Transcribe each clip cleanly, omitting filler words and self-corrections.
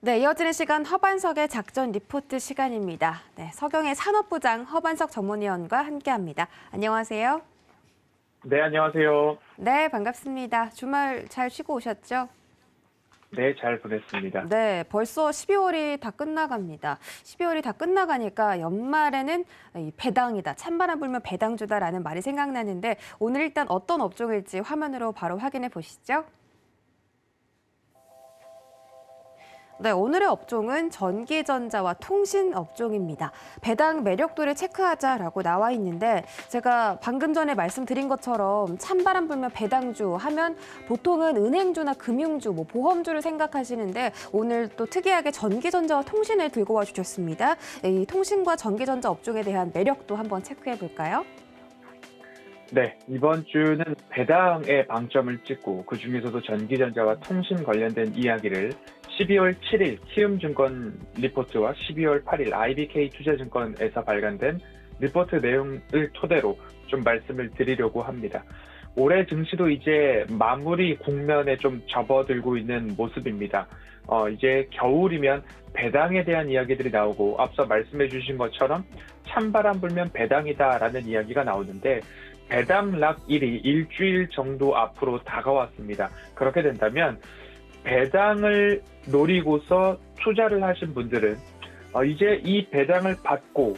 네, 이어지는 시간 허반석의 작전 리포트 시간입니다. 네, 서경의 산업부장 허반석 전문위원과 함께합니다. 안녕하세요. 네, 안녕하세요. 네, 반갑습니다. 주말 잘 쉬고 오셨죠? 네, 잘 보냈습니다. 네, 벌써 12월이 다 끝나갑니다. 12월이 다 끝나가니까 연말에는 이 배당이다, 찬바람 불면 배당주다라는 말이 생각나는데 오늘 일단 어떤 업종일지 화면으로 바로 확인해 보시죠. 네, 오늘의 업종은 전기전자와 통신 업종입니다. 배당 매력도를 체크하자라고 나와 있는데 제가 방금 전에 말씀드린 것처럼 찬바람 불면 배당주 하면 보통은 은행주나 금융주, 보험주를 생각하시는데 오늘 또 특이하게 전기전자와 통신을 들고 와 주셨습니다. 이 통신과 전기전자 업종에 대한 매력도 한번 체크해 볼까요? 네, 이번 주는 배당에 방점을 찍고 그중에서도 전기전자와 통신 관련된 이야기를 12월 7일 키움증권 리포트와 12월 8일 IBK 투자증권에서 발간된 리포트 내용을 토대로 좀 말씀을 드리려고 합니다. 올해 증시도 이제 마무리 국면에 좀 접어들고 있는 모습입니다. 이제 겨울이면 배당에 대한 이야기들이 나오고 앞서 말씀해 주신 것처럼 찬바람 불면 배당이다라는 이야기가 나오는데 배당락일이 일주일 정도 앞으로 다가왔습니다. 그렇게 된다면 배당을 노리고서 투자를 하신 분들은 이제 이 배당을 받고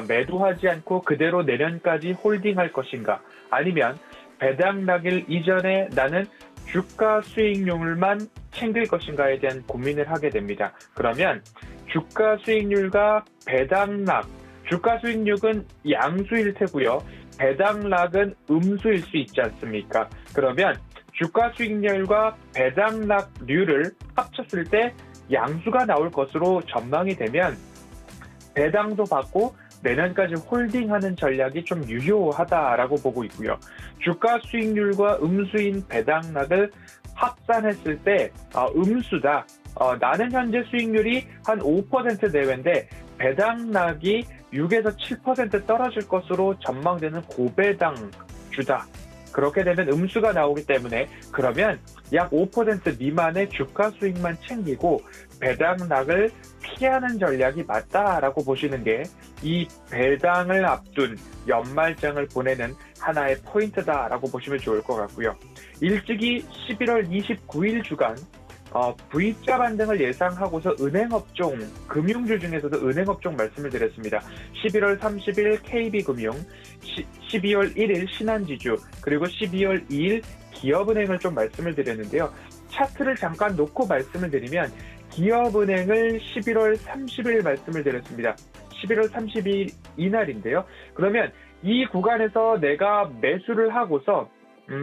매도하지 않고 그대로 내년까지 홀딩할 것인가, 아니면 배당락일 이전에 나는 주가 수익률만 챙길 것인가에 대한 고민을 하게 됩니다. 그러면 주가 수익률과 배당락, 주가 수익률은 양수일 테고요. 배당락은 음수일 수 있지 않습니까? 그러면 주가 수익률과 배당락률을 합쳤을 때 양수가 나올 것으로 전망이 되면 배당도 받고 내년까지 홀딩하는 전략이 좀 유효하다라고 보고 있고요. 주가 수익률과 음수인 배당락을 합산했을 때 음수다. 나는 현재 수익률이 한 5% 내외인데 배당락이 6에서 7% 떨어질 것으로 전망되는 고배당주다. 그렇게 되면 음수가 나오기 때문에 그러면 약 5% 미만의 주가 수익만 챙기고 배당락을 피하는 전략이 맞다라고 보시는 게 이 배당을 앞둔 연말장을 보내는 하나의 포인트다라고 보시면 좋을 것 같고요. 일찍이 11월 29일 주간 V자 반등을 예상하고서 은행업종, 금융주 중에서도 은행업종 말씀을 드렸습니다. 11월 30일 KB금융, 12월 1일 신한지주, 그리고 12월 2일 기업은행을 좀 말씀을 드렸는데요. 차트를 잠깐 놓고 말씀을 드리면 기업은행을 11월 30일 말씀을 드렸습니다. 11월 30일 이날인데요. 그러면 이 구간에서 내가 매수를 하고서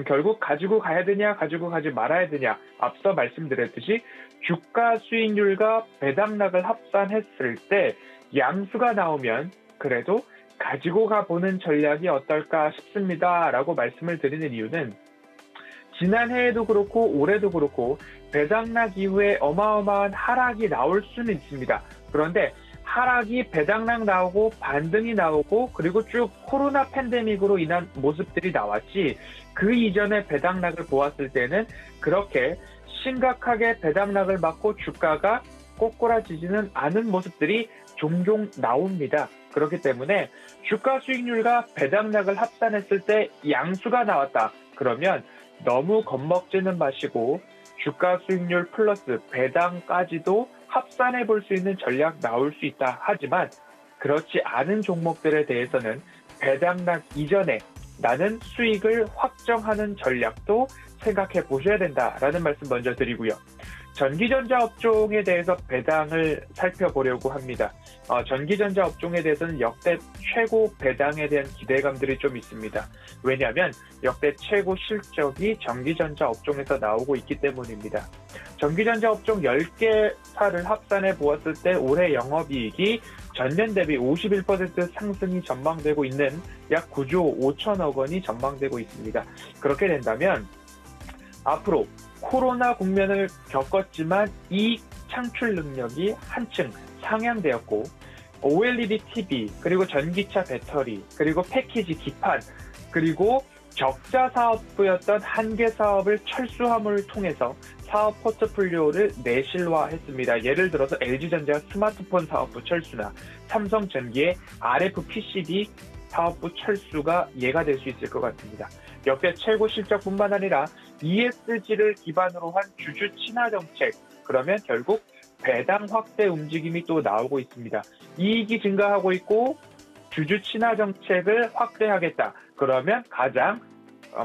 결국 가지고 가야 되냐, 가지고 가지 말아야 되냐. 앞서 말씀드렸듯이 주가 수익률과 배당락을 합산했을 때 양수가 나오면 그래도 가지고 가보는 전략이 어떨까 싶습니다. 라고 말씀을 드리는 이유는 지난해에도 그렇고 올해도 그렇고 배당락 이후에 어마어마한 하락이 나올 수는 있습니다. 그런데 하락이 배당락 나오고 반등이 나오고 그리고 쭉 코로나 팬데믹으로 인한 모습들이 나왔지, 그 이전에 배당락을 보았을 때는 그렇게 심각하게 배당락을 맞고 주가가 꼬꾸라지지는 않은 모습들이 종종 나옵니다. 그렇기 때문에 주가 수익률과 배당락을 합산했을 때 양수가 나왔다. 그러면 너무 겁먹지는 마시고 주가 수익률 플러스 배당까지도 합산해 볼 수 있는 전략 나올 수 있다. 하지만 그렇지 않은 종목들에 대해서는 배당락 이전에 나는 수익을 확정하는 전략도 생각해 보셔야 된다라는 말씀 먼저 드리고요. 전기전자 업종에 대해서 배당을 살펴보려고 합니다. 전기전자 업종에 대해서는 역대 최고 배당에 대한 기대감들이 좀 있습니다. 왜냐하면 역대 최고 실적이 전기전자 업종에서 나오고 있기 때문입니다. 전기전자 업종 10개사를 합산해 보았을 때 올해 영업이익이 전년 대비 51% 상승이 전망되고 있는 약 9조 5천억 원이 전망되고 있습니다. 그렇게 된다면 앞으로 코로나 국면을 겪었지만 이익 창출 능력이 한층 상향되었고 OLED TV, 그리고 전기차 배터리, 그리고 패키지 기판, 그리고 적자 사업부였던 한계 사업을 철수함을 통해서 사업 포트폴리오를 내실화했습니다. 예를 들어서 LG전자 스마트폰 사업부 철수나 삼성전기의 RFPCB 사업부 철수가 예가 될 수 있을 것 같습니다. 역대 최고 실적뿐만 아니라 ESG를 기반으로 한 주주 친화 정책, 그러면 결국 배당 확대 움직임이 또 나오고 있습니다. 이익이 증가하고 있고 주주 친화 정책을 확대하겠다. 그러면 가장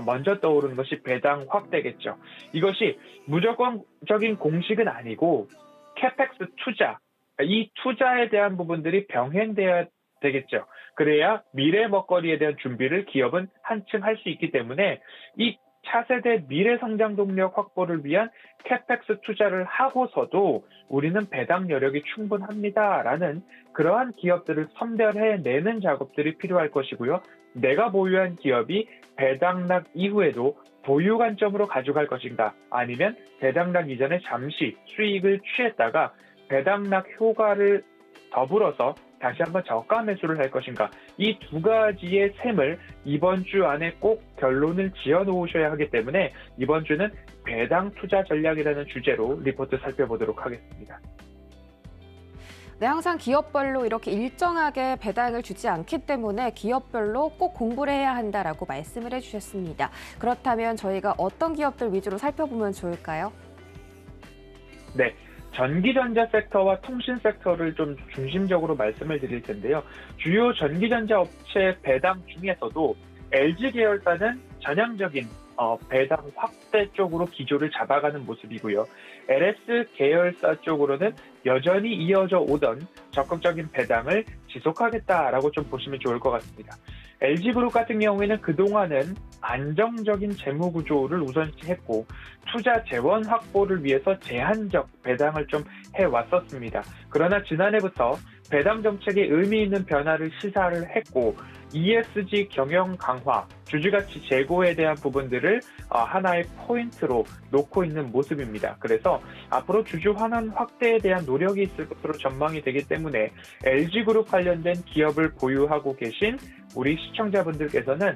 먼저 떠오르는 것이 배당 확대겠죠. 이것이 무조건적인 공식은 아니고 캐펙스 투자, 이 투자에 대한 부분들이 병행돼야 되겠죠. 그래야 미래 먹거리에 대한 준비를 기업은 한층 할 수 있기 때문에 이 차세대 미래 성장 동력 확보를 위한 캐펙스 투자를 하고서도 우리는 배당 여력이 충분합니다라는 그러한 기업들을 선별해내는 작업들이 필요할 것이고요. 내가 보유한 기업이 배당락 이후에도 보유 관점으로 가져갈 것인가, 아니면 배당락 이전에 잠시 수익을 취했다가 배당락 효과를 더불어서 다시 한번 저가 매수를 할 것인가, 이 두 가지의 셈을 이번 주 안에 꼭 결론을 지어 놓으셔야 하기 때문에 이번 주는 배당 투자 전략이라는 주제로 리포트 살펴보도록 하겠습니다. 네, 항상 기업별로 이렇게 일정하게 배당을 주지 않기 때문에 기업별로 꼭 공부를 해야 한다라고 말씀을 해주셨습니다. 그렇다면 저희가 어떤 기업들 위주로 살펴보면 좋을까요? 네. 전기전자 섹터와 통신 섹터를 좀 중심적으로 말씀을 드릴 텐데요. 주요 전기전자 업체 배당 중에서도 LG 계열사는 전향적인 배당 확대 쪽으로 기조를 잡아가는 모습이고요. LS 계열사 쪽으로는 여전히 이어져 오던 적극적인 배당을 지속하겠다라고 좀 보시면 좋을 것 같습니다. LG그룹 같은 경우에는 그동안은 안정적인 재무 구조를 우선시했고 투자 재원 확보를 위해서 제한적 배당을 좀 해왔었습니다. 그러나 지난해부터 배당 정책에 의미 있는 변화를 시사를 했고 ESG 경영 강화, 주주가치 제고에 대한 부분들을 하나의 포인트로 놓고 있는 모습입니다. 그래서 앞으로 주주 환원 확대에 대한 노력이 있을 것으로 전망이 되기 때문에 LG그룹 관련된 기업을 보유하고 계신 우리 시청자분들께서는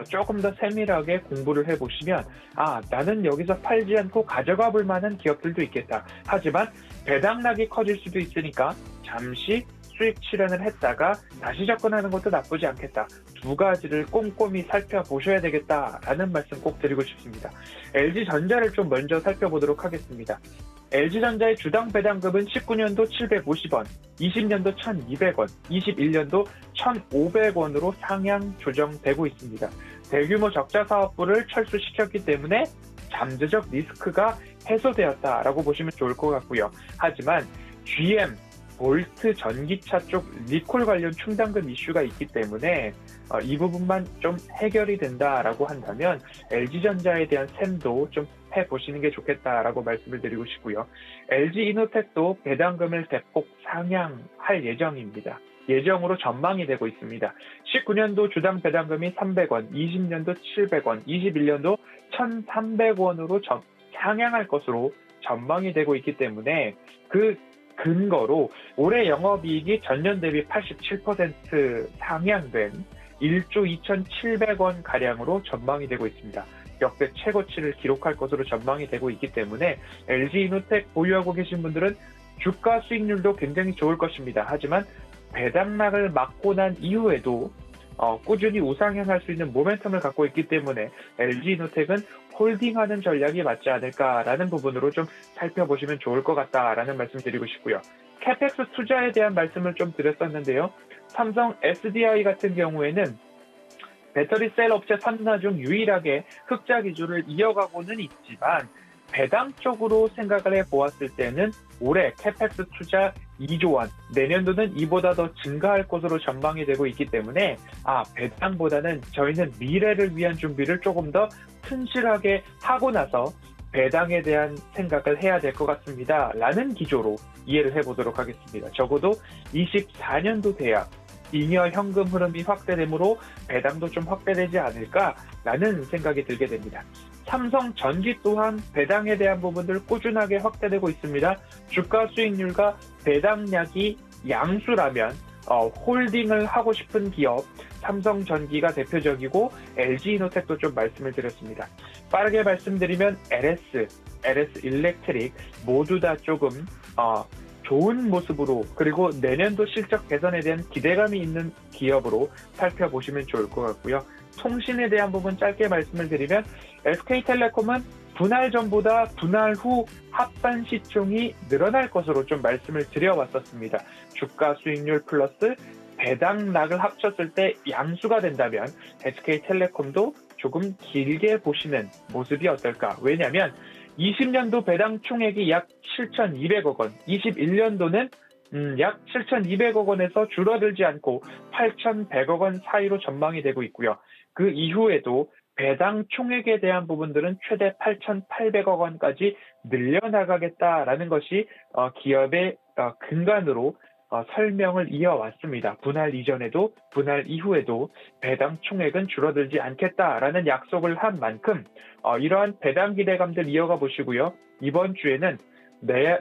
조금 더 세밀하게 공부를 해보시면 나는 여기서 팔지 않고 가져가 볼 만한 기업들도 있겠다. 하지만 배당락이 커질 수도 있으니까 잠시 수익 실현을 했다가 다시 접근하는 것도 나쁘지 않겠다. 두 가지를 꼼꼼히 살펴보셔야 되겠다라는 말씀 꼭 드리고 싶습니다. LG전자를 좀 먼저 살펴보도록 하겠습니다. LG전자의 주당 배당금은 19년도 750원, 20년도 1200원, 21년도 1500원으로 상향 조정되고 있습니다. 대규모 적자 사업부를 철수시켰기 때문에 잠재적 리스크가 해소되었다라고 보시면 좋을 것 같고요. 하지만 GM, 볼트 전기차 쪽 리콜 관련 충당금 이슈가 있기 때문에 이 부분만 좀 해결이 된다라고 한다면 LG전자에 대한 셈도 좀 해보시는 게 좋겠다라고 말씀을 드리고 싶고요. LG이노텍도 배당금을 대폭 상향할 예정입니다. 예정으로 전망이 되고 있습니다. 19년도 주당 배당금이 300원, 20년도 700원, 21년도 1,300원으로 상향할 것으로 전망이 되고 있기 때문에 그 근거로 올해 영업이익이 전년 대비 87% 상향된 1조 2,700원 가량으로 전망이 되고 있습니다. 역대 최고치를 기록할 것으로 전망이 되고 있기 때문에 LG이노텍 보유하고 계신 분들은 주가 수익률도 굉장히 좋을 것입니다. 하지만 배당락을 막고 난 이후에도 꾸준히 우상향할 수 있는 모멘텀을 갖고 있기 때문에 LG이노텍은 홀딩하는 전략이 맞지 않을까라는 부분으로 좀 살펴보시면 좋을 것 같다라는 말씀 드리고 싶고요. 캐펙스 투자에 대한 말씀을 좀 드렸었는데요. 삼성 SDI 같은 경우에는 배터리 셀 업체 3사 중 유일하게 흑자 기조를 이어가고는 있지만 배당 쪽으로 생각을 해보았을 때는 올해 캐펙스 투자 2조 원, 내년도는 이보다 더 증가할 것으로 전망이 되고 있기 때문에 배당보다는 저희는 미래를 위한 준비를 조금 더 튼실하게 하고 나서 배당에 대한 생각을 해야 될 것 같습니다. 라는 기조로 이해를 해보도록 하겠습니다. 적어도 24년도 돼야 잉여 현금 흐름이 확대되므로 배당도 좀 확대되지 않을까라는 생각이 들게 됩니다. 삼성전기 또한 배당에 대한 부분들 꾸준하게 확대되고 있습니다. 주가 수익률과 배당량이 양수라면 홀딩을 하고 싶은 기업 삼성전기가 대표적이고 LG이노텍도 좀 말씀을 드렸습니다. 빠르게 말씀드리면 LS 일렉트릭 모두 다 조금 좋은 모습으로 그리고 내년도 실적 개선에 대한 기대감이 있는 기업으로 살펴보시면 좋을 것 같고요. 통신에 대한 부분 짧게 말씀을 드리면 SK텔레콤은 분할 전보다 분할 후 합반 시총이 늘어날 것으로 좀 말씀을 드려왔었습니다. 주가 수익률 플러스 배당락을 합쳤을 때 양수가 된다면 SK텔레콤도 조금 길게 보시는 모습이 어떨까. 왜냐하면 20년도 배당 총액이 약 7,200억 원, 21년도는 약 7,200억 원에서 줄어들지 않고 8,100억 원 사이로 전망이 되고 있고요. 그 이후에도 배당 총액에 대한 부분들은 최대 8,800억 원까지 늘려나가겠다라는 것이 기업의 근간으로 설명을 이어왔습니다. 분할 이전에도 분할 이후에도 배당 총액은 줄어들지 않겠다라는 약속을 한 만큼 이러한 배당 기대감들 이어가 보시고요. 이번 주에는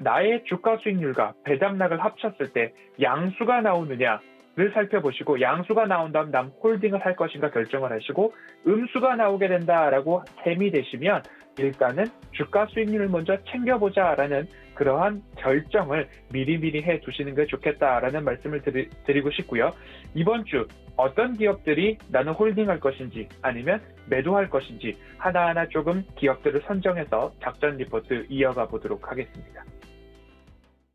나의 주가 수익률과 배당락을 합쳤을 때 양수가 나오느냐를 살펴보시고 양수가 나온다면 남 홀딩을 할 것인가 결정을 하시고 음수가 나오게 된다라고 셈이 되시면 일단은 주가 수익률을 먼저 챙겨보자라는 그러한 결정을 미리미리 해두시는 게 좋겠다라는 말씀을 드리고 싶고요. 이번 주 어떤 기업들이 나는 홀딩할 것인지 아니면 매도할 것인지 하나하나 조금 기업들을 선정해서 작전 리포트 이어가 보도록 하겠습니다.